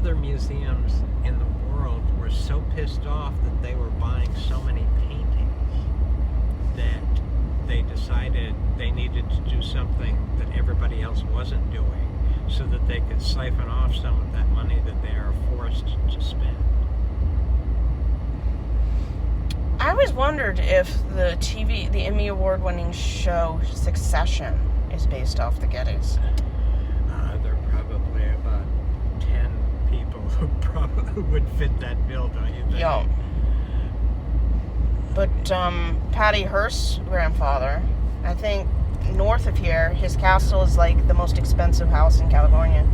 other museums in the world were so pissed off that they were buying so many paintings that they decided they needed to do something that everybody else wasn't doing so that they could siphon off some of that money that they are forced to spend. I always wondered if the Emmy Award-winning show Succession is based off the Gettys. There are probably about 10 people who would fit that bill, don't you think? Yeah. But Patty Hearst's grandfather, I think north of here, his castle is like the most expensive house in California.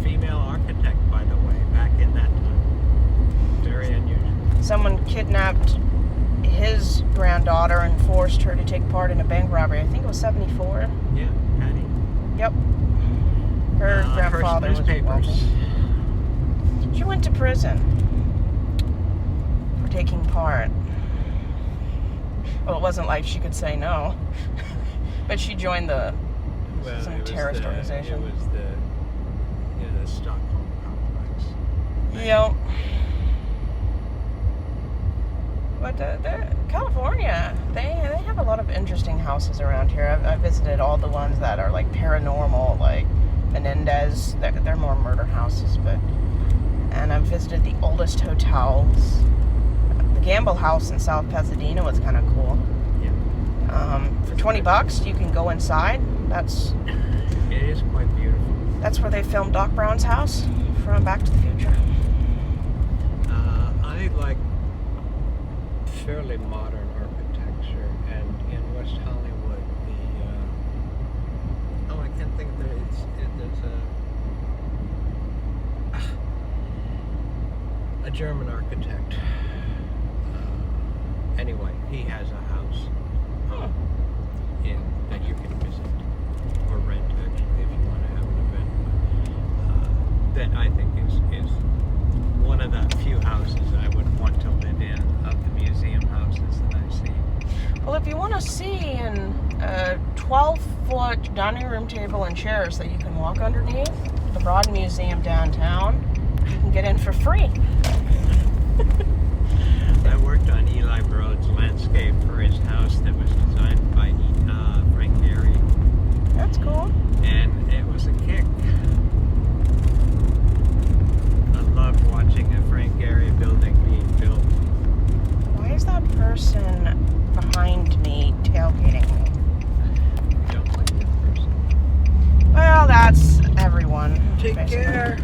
Female architect, by the way, back in that time. Very unusual. Someone kidnapped his granddaughter and forced her to take part in a bank robbery. I think it was 74. Yeah, Patty. Yep. Her grandfather was wealthy. She went to prison for taking part. Well, it wasn't like she could say no. But she joined some terrorist organization. It was the Stockholm complex. Yep. But California, they have a lot of interesting houses around here. I've visited all the ones that are like paranormal, like Menendez. They're more murder houses, and I've visited the oldest hotels. The Gamble House in South Pasadena was kind of cool. Yeah. For $20, you can go inside. It is quite beautiful. That's where they filmed Doc Brown's house from Back to the Future. I like fairly modern architecture, and in West Hollywood, I can't think of there's a German architect. Anyway, he has a house that you can visit or rent, actually, if you want to have an event. That I think is one of the few houses I would want to live in of the museum houses that I've seen. Well, if you want to see a 12-foot dining room table and chairs that you can walk underneath, the Broad Museum downtown, you can get in for free. I worked on Eli Broad's landscape for his house that was designed by Frank Gehry. That's cool. And it was a kick. I loved watching a Frank Gehry building being built. Why is that person behind me tailgating me? I don't like that person. Well, that's everyone. Take basically. care.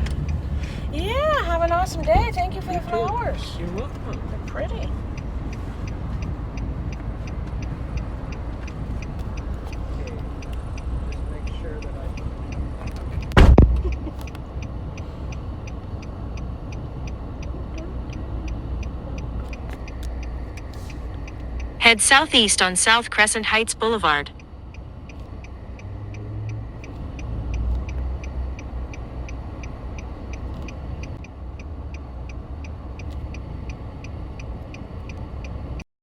Yeah, have an awesome day. Thank you for the flowers. You're welcome. They're pretty. Head southeast on South Crescent Heights Boulevard.